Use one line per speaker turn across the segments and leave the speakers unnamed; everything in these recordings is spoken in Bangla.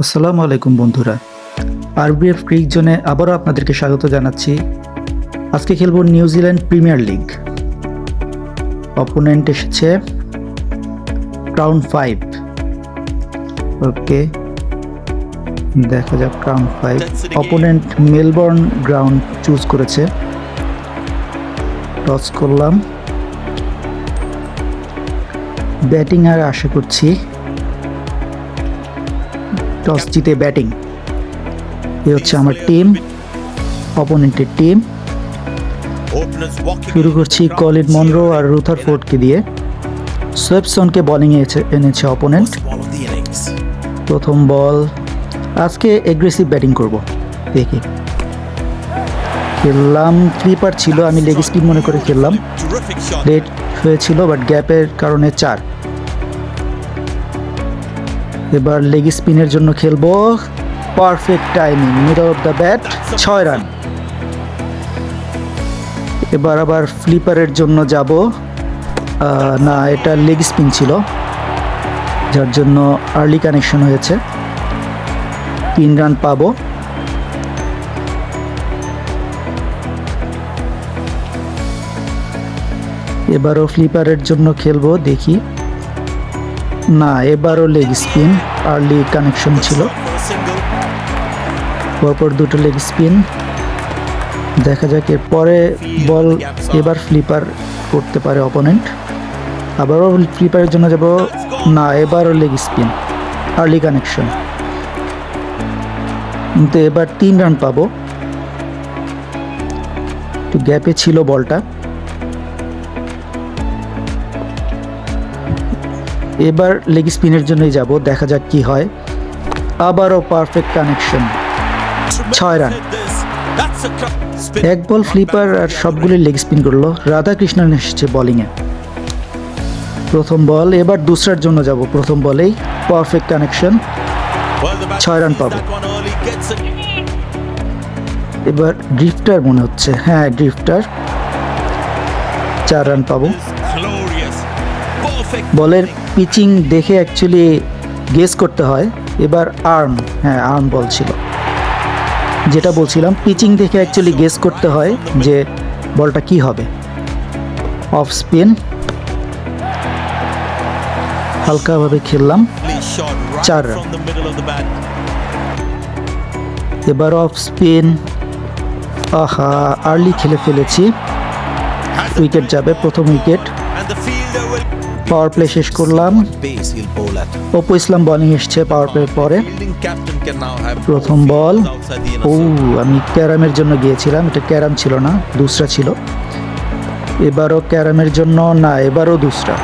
আসসালামু আলাইকুম বন্ধুরা, আরবিএফ ক্রিক জোনে আবারও আপনাদেরকে স্বাগত জানাচ্ছি। আজকে খেলব নিউজিল্যান্ড প্রিমিয়ার লিগ। অপোনেন্ট এসেছে ক্রাউন 5। ওকে, দেখা যাক crown 5। Opponent Melbourne ground choose করেছে। টস করলাম, ব্যাটিং আর আশা করছি। টস জিতে ব্যাটিং। এ হচ্ছে আমার টিম, অপোনেন্টের টিম। শুরু করছি কলিন মনরো আর রুথারফোর্ডকে দিয়ে। সোয়েপসনকে বোলিংয়ে এনেছে অপোনেন্ট। প্রথম বল, আজকে এগ্রেসিভ ব্যাটিং করব, দেখি। খেললাম, স্লিপার ছিল, আমি লেগ স্পিন মনে করে খেললাম। লেট হয়েছিল বাট গ্যাপের কারণে 4। এবার লেগ স্পিনের জন্য খেলবো। Perfect timing, middle of the bat, 6 run. এবার আবার ফ্লিপারের জন্য যাব। না, এটা লেগ স্পিন ছিল, যার জন্য আর্লি কানেকশন হয়েছে। 3 রান পাবো। এবারও ফ্লিপারের জন্য খেলবো, দেখি। না, এবারও লেগ স্পিন, আর্লি কানেকশন ছিল। পরপর 2টো লেগ স্পিন। দেখা যাক এরপরে বল। এবার ফ্লিপার করতে পারে অপোনেন্ট। আবারও ফ্লিপারের জন্য যাব। না, এবারও লেগ স্পিন, আর্লি কানেকশন। কিন্তু এবার 3 রান পাবো। একটু গ্যাপে ছিল বলটা। এবার লেগ স্পিনের জন্যই যাব, দেখা যাক কি হয়। আবারও পারফেক্ট কানেকশন, 6 রান। এক বল ফ্লিপার আর সবগুলি লেগ স্পিন করলো। রাধাকৃষ্ণন এসেছে বোলিংয়ে। প্রথম বল, এবার দুসরার জন্য যাব। প্রথম বলেই পারফেক্ট কানেকশন, 6 রান পাবো। এবার ড্রিফটার মনে হচ্ছে, হ্যাঁ ড্রিফটার, 4 রান পাবো। বলের পিচিং দেখে অ্যাকচুয়ালি গেস করতে হয়। এবার আর্ম, হ্যাঁ আর্ম বল ছিল, যেটা বলছিলাম। পিচিং দেখে অ্যাকচুয়ালি গেস করতে হয় যে বলটা কি হবে। অফ স্পিন, হালকাভাবে খেললাম, 4 রান। এবার অফ স্পিন, আহা আর্লি খেলে ফেলেছি। উইকেট যাবে, প্রথম উইকেট। পাওয়ার প্লে শেষ করলাম। অপু ইসলাম বোলিং এসছে পাওয়ার প্লে পরে। প্রথম বল, আমি ক্যারামের জন্য গিয়েছিলাম, এটা ক্যারাম ছিল না, দুসরা ছিল। এবারও ক্যারামের জন্য, না এবারও দুসরা।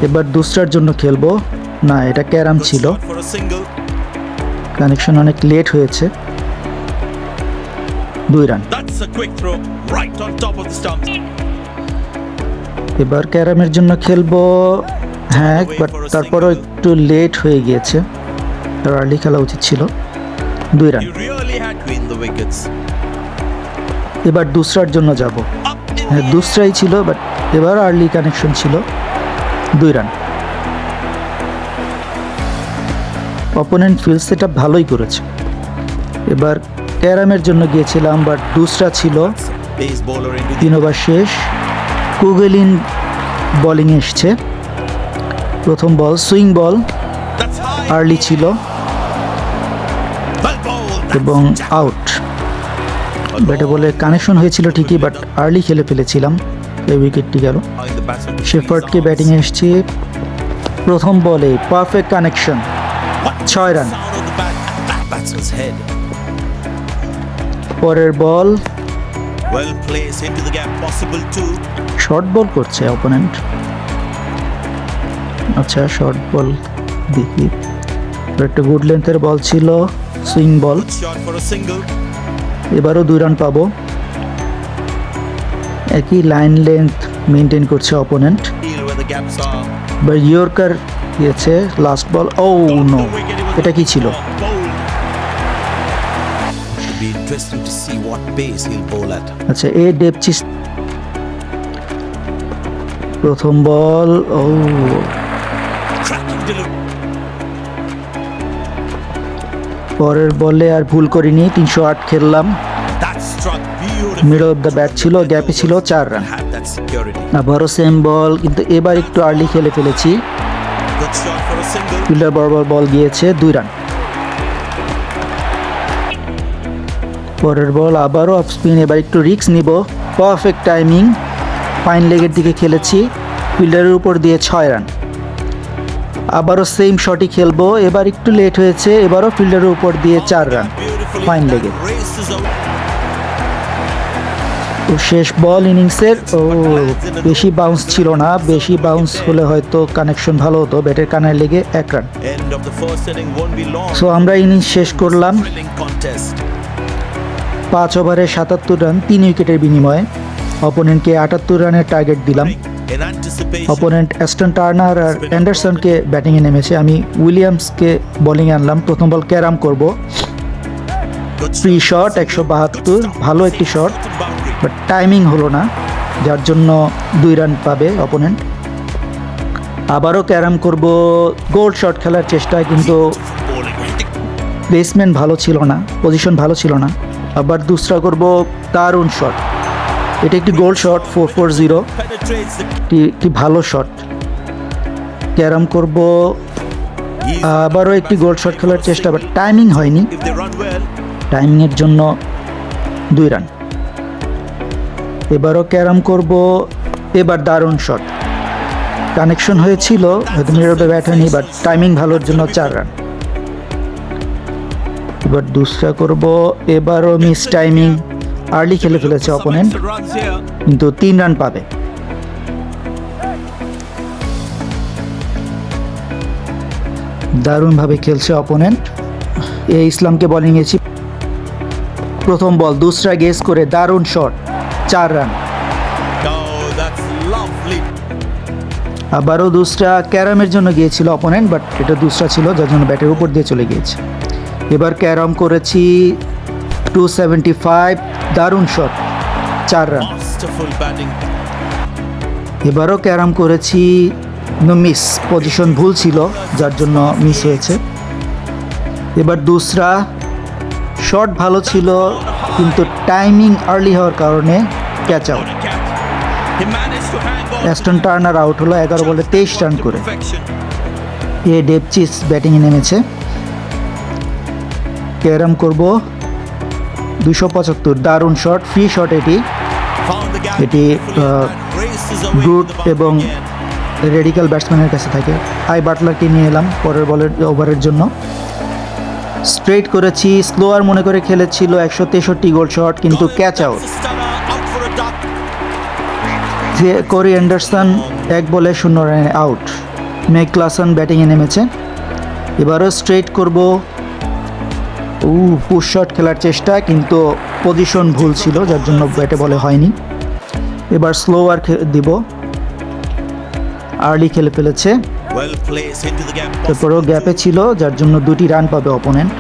এবার দুসরার জন্য খেলবো। না, এটা ক্যারাম ছিল। কানেকশন অনেক লেট হয়েছে, 2 রান। এবার ক্যারামের জন্য খেলবো, হ্যাঁ বাট তারপরও একটু লেট হয়ে গিয়েছে, তার আর্লি খেলা উচিত ছিল, 2 রান। এবার দুসরার জন্য যাব। হ্যাঁ দুসরাই ছিল বাট এবার আর্লি কানেকশন ছিল, 2 run. Opponent field set up ভালোই করেছে। এবার ক্যারামের জন্য গিয়েছিলাম বাট দুসরা ছিল, 3 ওভার শেষ। কুগেলিন বোলিং এসছে। প্রথম বল সুইং বল, আর্লি ছিল এবং আউট। ব্যাটে বলে কানেকশন হয়েছিল ঠিকই বাট আর্লি খেলে ফেলেছিলাম, এই উইকেটটি গেল। শেফার্ডকে ব্যাটিংয়ে এসছে। প্রথম বলে পারফেক্ট কানেকশন, 6 রান। পরের বল, শর্ট বল করছে অপোনেন্ট। আচ্ছা শর্ট বল, দেখি। একটা গুড লেন্থের বল ছিল, সুইং বল। এবারও 2 রান পাবো। একই লাইন লেন্থ মেনটেন করছে অপোনেন্ট। এবার ইয়র্কার গিয়েছে, লাস্ট বল। ও নো, এটা কি ছিল? আচ্ছা, এ ডেপচিস। প্রথম বল, পরের বলে আর ভুল করিনি, 308 খেললাম। মিডল অফ দ্য ব্যাট ছিল, গ্যাপে ছিল 4 রান। আবারও সেম বল, কিন্তু এবার একটু আর্লি খেলে ফেলেছি। ফিল্ডার বরাবর বল গিয়েছে, 2 রান। পরের বল আবারও অফ স্পিন, এবার একটু রিস্ক নিব। পারফেক্ট টাইমিং, ফাইন লেগের দিকে খেলেছি, ফিল্ডারের উপর দিয়ে 6 রান। আবারও সেম শটই খেলবো, এবার একটু লেট হয়েছে, এবারও ফিল্ডারের উপর দিয়ে 4 রান ফাইন লেগে। তো শেষ বল ইনিংসের। ও বেশি বাউন্স ছিল না, বেশি বাউন্স হলে হয়তো কানেকশন ভালো হতো, ব্যাটের কানায় লেগে 1 রান। সো আমরা ইনিংস শেষ করলাম 5 ওভারে 77 রান, 3 উইকেটের বিনিময়ে। অপোনেন্টকে 78 রানের টার্গেট দিলাম। অপোনেন্ট অ্যাস্টন টার্নার আর অ্যান্ডারসনকে ব্যাটিংয়ে নেমেছে, আমি উইলিয়ামসকে বোলিংয়ে আনলাম। প্রথম বল ক্যারাম করব, ফ্রি শট 172, ভালো একটি শট, বাট টাইমিং হলো না, যার জন্য 2 রান পাবে অপোনেন্ট। আবারও ক্যারাম করব, গোল্ড শট খেলার চেষ্টা, কিন্তু প্লেসমেন্ট ভালো ছিল না, পজিশন ভালো ছিল না। আবার দুসরা করব, দারুণ শট, এটা একটি গোল্ড শট, 440, একটি ভালো শট। ক্যারাম করব, আবারও একটি গোল্ড শট খেলার চেষ্টা, বাট টাইমিং হয়নি, টাইমিংয়ের জন্য 2 রান। এবারও ক্যারাম করব, এবার দারুণ শট, কানেকশন হয়েছিল, হয়তো মিডল ব্যাট হয়নি, বাট টাইমিং ভালোর জন্য 4 রান। এবার দুসরা করব, এবারও মিস টাইমিং, আর্লি খেলে ফেলেছে অপোনেন্ট, কিন্তু 3 রান পাবে। দারুণভাবে খেলছে অপোনেন্ট। ইসলামকে বোলিং এসেছি, প্রথম বল দুসরা গেস করে দারুণ শট, 4 রান। আবারও দুসরা ক্যারামের জন্য গিয়েছিল অপোনেন্ট, বাট এটা দুসরা ছিল, যার জন্য ব্যাটের উপর দিয়ে চলে গিয়েছে। এবার ক্যারাম করেছি 275, দারুণ শট, 4 রান। এবারও ক্যারাম করেছি, মিস, পজিশন ভুল ছিল, যার জন্য মিস হয়েছে। এবার দুসরা শট ভালো ছিল, কিন্তু টাইমিং আর্লি হওয়ার কারণে catch out. Aston Turner out হলো 11 বলে 23 রান করে। ডেপচিস ব্যাটিংয়ে নেমেছে। ক্যারাম করব, 275, দারুণ শট, ফ্রি শট, এটি ব্রুট এবং রেডিক্যাল ব্যাটসম্যানের কাছে থাকে। বাটলারকে নিয়ে এলাম পরের বলের ওভারের জন্য। স্ট্রেট করেছি, স্লোয়ার মনে করে খেলেছিল, 163 গোল শট, কিন্তু ক্যাচ আউট। কোরি অ্যান্ডারসন 1 বলে 0 রানে আউট। মেক ক্লাসন ব্যাটিংয়ে নেমেছে। এবারও স্ট্রেট করব, পুশ শট খেলার চেষ্টা, কিন্তু পজিশন ভুল ছিল, যার জন্য ব্যাটে বলে হয়নি। এবার স্লোয়ার দিব, আর্লি খেলে ফেলেছে, তারপরেও গ্যাপে ছিল, যার জন্য 2টি রান পাবে অপোনেন্ট।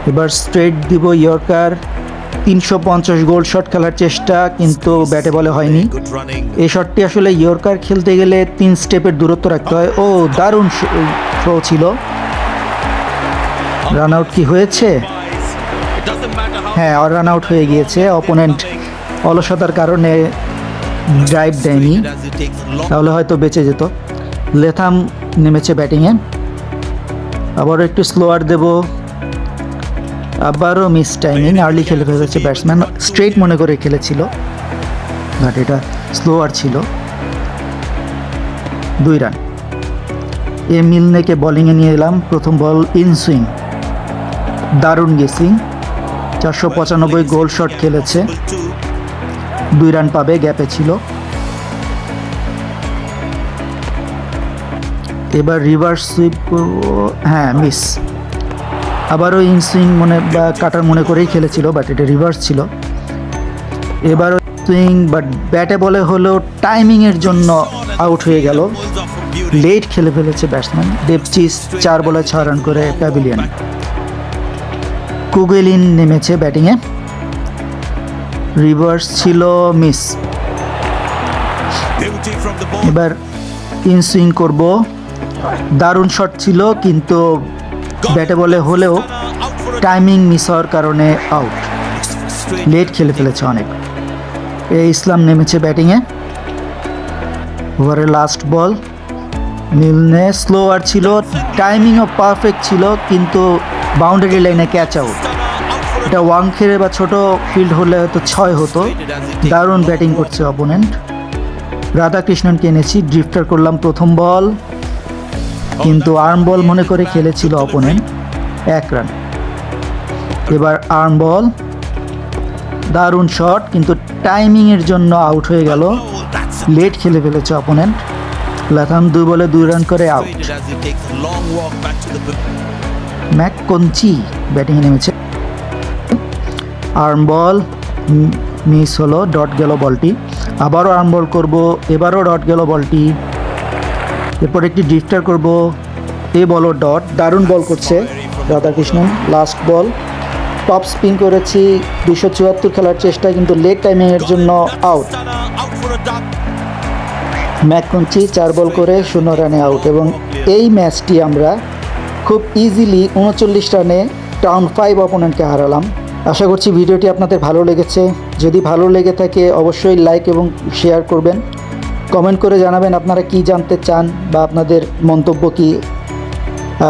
এবার স্ট্রেট দিব, ইয়র্কার, 350 গোল শট খেলার চেষ্টা, কিন্তু ব্যাটে বলে হয়নি। এই শটটি আসলে ইয়র্কার খেলতে গেলে 3 স্টেপের দূরত্ব রাখতে হয়। দারুণ থ্রো ছিল। রান আউট কি হয়েছে? হ্যাঁ, রান আউট হয়ে গিয়েছে। অপোনেন্ট অলসতার কারণে ড্রাইভ দেয়নি, তাহলে হয়তো বেঁচে যেত। লেথাম নেমেছে ব্যাটিংয়ে। আবারও একটু স্লোয়ার দেব, আবারও মিস টাইমিং, আর্লি খেলে ফেলেছে ব্যাটসম্যান। স্ট্রেট মনে করে খেলেছিল, বাট এটা স্লোয়ার ছিল। 2 রান। মিলনেকে বোলিংয়ে নিয়ে এলাম। প্রথম বল ইন সুইং, দারুণ গেসিং, 495 গোল শট খেলেছে, 2 রান পাবে, গ্যাপে ছিল। এবার রিভার্স সুইপ করব, হ্যাঁ মিস। আবারও ইন সুইং বা কাটার মনে করেই খেলেছিল, বাট এটা রিভার্স ছিল। এবারও সুইং, বাট ব্যাটে বলে হলেও টাইমিংয়ের জন্য আউট হয়ে গেল। লেট খেলে ফেলেছে ব্যাটসম্যান। ডেপচিস 4 বলে 6 রান করে প্যাভিলিয়ন। কুগেলিন নেমেছে ব্যাটিংয়ে। রিভার্স ছিল, মিস। এবার ইন সুইং করব। দারুণ শট ছিল, কিন্তু ব্যাটে বলে হলেও টাইমিং মিস হওয়ার কারণে আউট। লেট খেলে ফেলেছে অনেক। এই ইসলাম নেমেছে ব্যাটিংয়ে। ওভারের লাস্ট বল। মিলনে স্লোয়ার ছিল, টাইমিংও পারফেক্ট ছিল, কিন্তু বাউন্ডারি লাইনে ক্যাচ আউট। এটা ওয়াংখেড়ে বা ছোট ফিল্ড হলে হয়তো 6 হতো। দারুণ ব্যাটিং করছে অপোনেন্ট। রাধাকৃষ্ণনকে এনেছি, ড্রিফটার করলাম প্রথম বল, কিন্তু আর্ম বল মনে করে খেলেছিল অপোনেন্ট। 1 রান। এবার আর্ম বল, দারুণ শট, কিন্তু টাইমিংয়ের জন্য আউট হয়ে গেল। লেট খেলে ফেলেছে অপোনেন্ট। লাথাম 2 বলে 2 রান করে আউট। ম্যাককঞ্চি ব্যাটিংয়ে নেমেছে। আর্ম বল মিস হলো, ডট গেল বলটি। আবারও আর্ম বল করব, এবারও ডট গেল বলটি। এরপর একটি ড্রিফটার করব, এ বলও ডট। দারুণ বল করছে রাধাকৃষ্ণন। লাস্ট বল, টপ স্পিন করেছি, 274 খেলার চেষ্টা, কিন্তু লেট টাইমিংয়ের জন্য আউট। ম্যাককঞ্চি 4 বল করে 0 রানে আউট। এবং এই ম্যাচটি আমরা খুব ইজিলি 39 রানে টাউন 5 অপোনেন্টকে হারালাম। আশা করছি ভিডিওটি আপনাদের ভালো লেগেছে। যদি ভালো লেগে থাকে অবশ্যই লাইক এবং শেয়ার করবেন। কমেন্ট করে জানাবেন আপনারা কি জানতে চান বা আপনাদের মন্তব্য কী।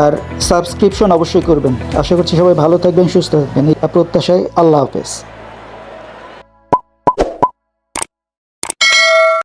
আর সাবস্ক্রিপশন অবশ্যই করবেন। আশা করছি সবাই ভালো থাকবেন, সুস্থ থাকবেন, এই প্রত্যাশায়। আল্লাহ হাফেজ।